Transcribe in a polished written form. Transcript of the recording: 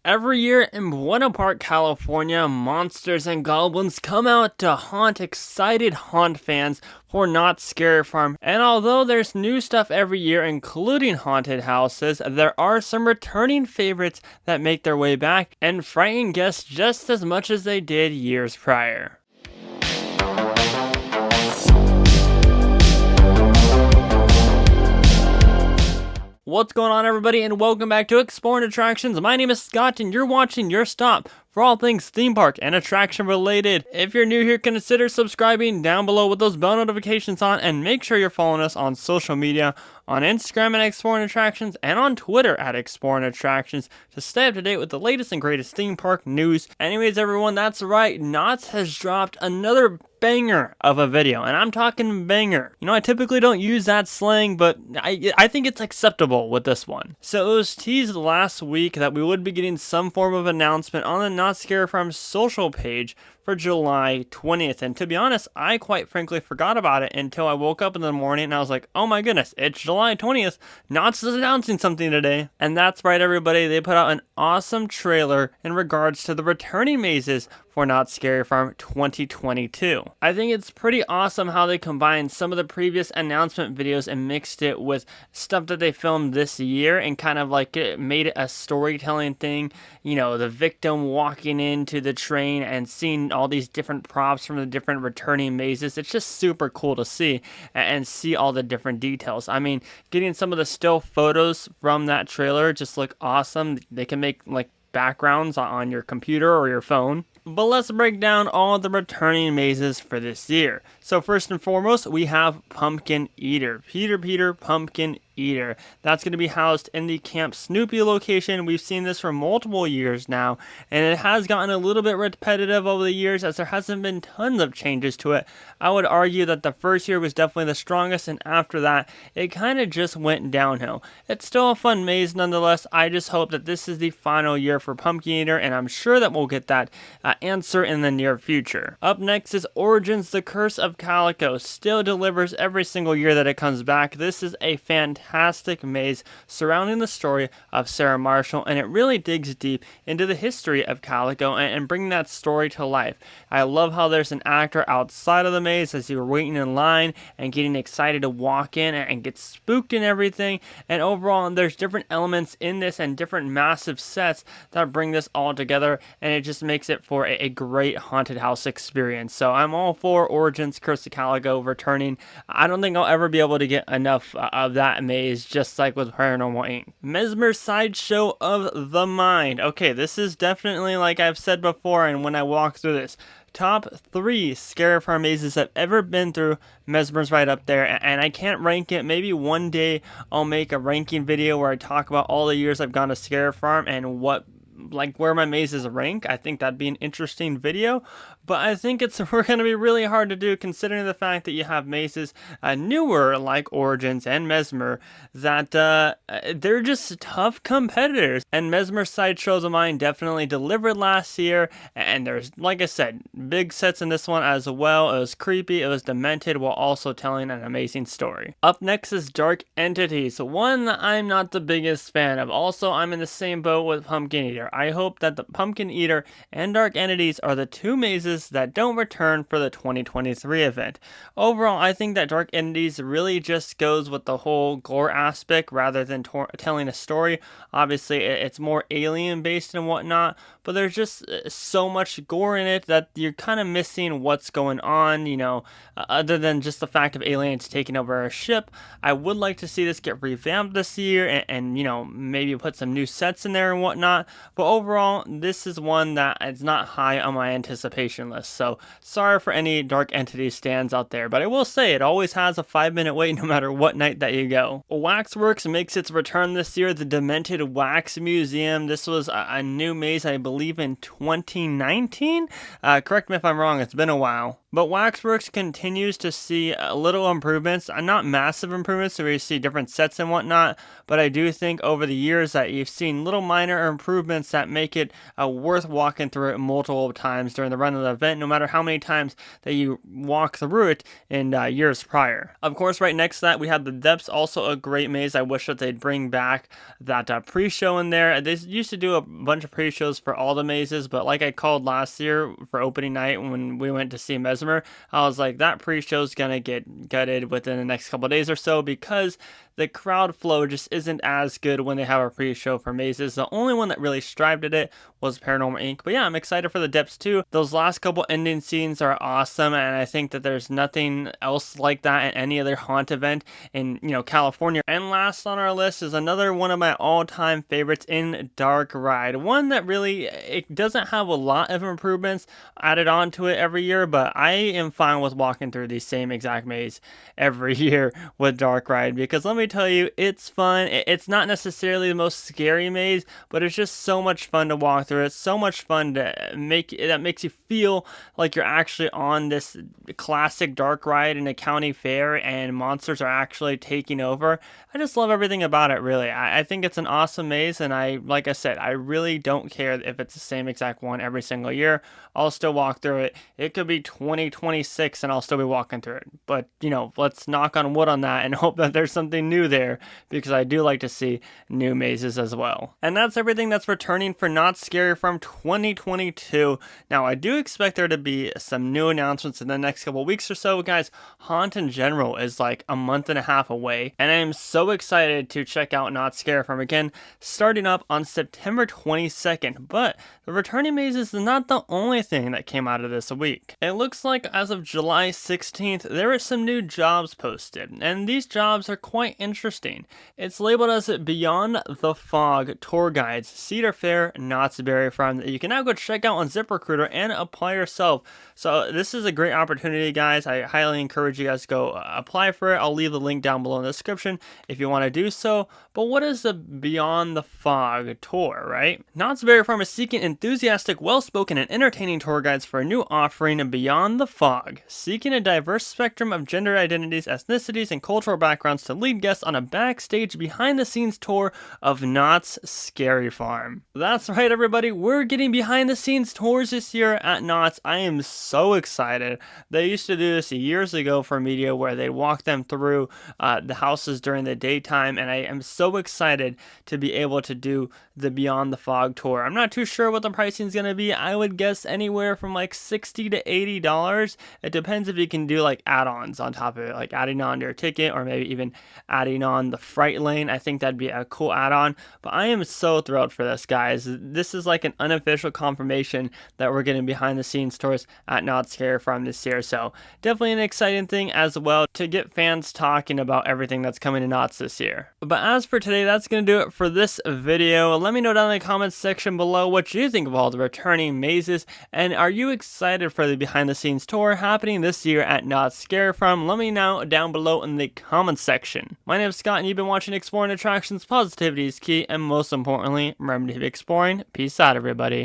Every year in Buena Park, California, monsters and goblins come out to haunt excited haunt fans for Knott's Scary Farm. And although there's new stuff every year, including haunted houses, there are some returning favorites that make their way back and frighten guests just as much as they did years prior. What's going on, everybody, and welcome back to Exploring Attractions. My name is Scott, and you're watching your stop for all things theme park and attraction related. If you're new here, consider subscribing down below with those bell notifications on, and make sure you're following us on social media, on Instagram at Exploring Attractions, and on Twitter at Exploring Attractions to stay up to date with the latest and greatest theme park news. Anyways, everyone, that's right, Knott's has dropped another banger of a video, and I'm talking banger. You know, I typically don't use that slang, but I think it's acceptable with this one. So it was teased last week that we would be getting some form of announcement on the Knott's Scary Farm social page for July 20th, and to be honest, I quite frankly forgot about it until I woke up in the morning and I was like, oh my goodness, it's July 20th, Knott's is announcing something today. And that's right, everybody, they put out an awesome trailer in regards to the returning mazes for Knott's Scary Farm 2022. I think it's pretty awesome how they combined some of the previous announcement videos and mixed it with stuff that they filmed this year and kind of like it made it a storytelling thing. You know, the victim walking into the train and seeing all these different props from the different returning mazes. It's just super cool to see and see all the different details. I mean, getting some of the still photos from that trailer just look awesome. They can make like backgrounds on your computer or your phone. But let's break down all the returning mazes for this year. So first and foremost, we have Pumpkin Eater. Peter Pumpkin Eater. That's going to be housed in the Camp Snoopy location. We've seen this for multiple years now, and it has gotten a little bit repetitive over the years as there hasn't been tons of changes to it. I would argue that the first year was definitely the strongest, and after that, it kind of just went downhill. It's still a fun maze nonetheless. I just hope that this is the final year for Pumpkin Eater, and I'm sure that we'll get that answer in the near future. Up next is Origins, the Curse of Calico. Still delivers every single year that it comes back. This is a fantastic maze surrounding the story of Sarah Marshall, and it really digs deep into the history of Calico and bringing that story to life. I love how there's an actor outside of the maze as you're waiting in line and getting excited to walk in and get spooked and everything, and overall there's different elements in this and different massive sets that bring this all together, and it just makes it for a great haunted house experience. So I'm all for Origins Curse of Calico returning. I don't think I'll ever be able to get enough of that maze, just like with Paranormal Inc. Mesmer Sideshow of the Mind. Okay, this is definitely, like I've said before and when I walk through this, top 3 Scary Farm mazes I've ever been through. Mesmer's right up there, and I can't rank it. Maybe one day I'll make a ranking video where I talk about all the years I've gone to Scary Farm and where my mazes rank. I think that'd be an interesting video, but I think we're going to be really hard to do considering the fact that you have mazes newer like Origins and Mesmer that they're just tough competitors, and Mesmer Sideshow of Mine definitely delivered last year, and there's, like I said, big sets in this one as well. It was creepy, it was demented, while also telling an amazing story. Up next is Dark Entities, one that I'm not the biggest fan of. Also, I'm in the same boat with Pumpkin Eater. I hope that the Pumpkin Eater and Dark Entities are the 2 mazes that don't return for the 2023 event. Overall, I think that Dark Entities really just goes with the whole gore aspect rather than telling a story. Obviously, it's more alien based and whatnot, but there's just so much gore in it that you're kind of missing what's going on, you know, other than just the fact of aliens taking over a ship. I would like to see this get revamped this year and you know, maybe put some new sets in there and whatnot. But overall, this is one that is not high on my anticipation list. So sorry for any Dark Entity stands out there, but I will say it always has a 5-minute wait no matter what night that you go. Waxworks makes its return this year, the Demented Wax Museum. This was a new maze, I believe, in 2019. Correct me if I'm wrong, it's been a while. But Waxworks continues to see little improvements, not massive improvements, so we see different sets and whatnot. But I do think over the years that you've seen little minor improvements that make it worth walking through it multiple times during the run of the event, no matter how many times that you walk through it in years prior. Of course, right next to that, we have the Depths, also a great maze. I wish that they'd bring back that pre-show in there. They used to do a bunch of pre-shows for all the mazes, but like I called last year for opening night when we went to see Mesmer, I was like, that pre-show's gonna get gutted within the next couple days or so because the crowd flow just isn't as good when they have a pre-show for mazes. The only one that really strived at it was Paranormal Inc. But yeah, I'm excited for the Depths too. Those last couple ending scenes are awesome, and I think that there's nothing else like that at any other haunt event in California. And last on our list is another one of my all-time favorites in Dark Ride. One that really, it doesn't have a lot of improvements added onto it every year, but I am fine with walking through the same exact maze every year with Dark Ride, because let me tell you, it's fun. It's not necessarily the most scary maze, but it's just so much fun to walk through. It's so much fun to that makes you feel like you're actually on this classic dark ride in a county fair and monsters are actually taking over. I just love everything about it, really. I think it's an awesome maze, and like I said, I really don't care if it's the same exact one every single year. I'll still walk through it. It could be 2026 and I'll still be walking through it. But, let's knock on wood on that and hope that there's something new there, because I do like to see new mazes as well. And that's everything that's returning for Not Scary from 2022. Now, I do expect there to be some new announcements in the next couple weeks or so, guys. Haunt in general is like a month and a half away, and I am so excited to check out Not Scary from again, starting up on September 22nd. But the returning mazes is not the only thing that came out of this week. It looks like as of July 16th, there are some new jobs posted, and these jobs are quite interesting. It's labeled as Beyond the Fog Tour Guides, Cedar Fair, Knott's Berry Farm, that you can now go check out on ZipRecruiter and apply yourself. So this is a great opportunity, guys. I highly encourage you guys to go apply for it. I'll leave the link down below in the description if you want to do so. But what is the Beyond the Fog tour, right? Knott's Berry Farm is seeking enthusiastic, well-spoken, and entertaining tour guides for a new offering, Beyond the Fog, seeking a diverse spectrum of gender identities, ethnicities, and cultural backgrounds to lead guests on a backstage, behind-the-scenes tour of Knott's Scary Farm. That's right, everybody. We're getting behind-the-scenes tours this year at Knott's. I am so excited. They used to do this years ago for media, where they walk them through the houses during the daytime, and I am so excited to be able to do the Beyond the Fog tour. I'm not too sure what the pricing is going to be. I would guess anywhere from like $60 to $80. It depends if you can do like add-ons on top of it, like adding on your ticket or maybe even adding on the fright lane. I think that'd be a cool add-on. But I am so thrilled for this, guys. This is like an unofficial confirmation that we're getting behind the scenes tours at Knott's Scary Farm this year. So definitely an exciting thing as well to get fans talking about everything that's coming to Knott's this year. But as for today, that's going to do it for this video. Let me know down in the comments section below what you think of all the returning mazes, and are you excited for the behind the scenes tour happening this year at Knott's Scary Farm? Let me know down below in the comments section. My name is Scott, and you've been watching Exploring Attractions. Positivity is key, and most importantly, remember to keep exploring. Peace out, everybody.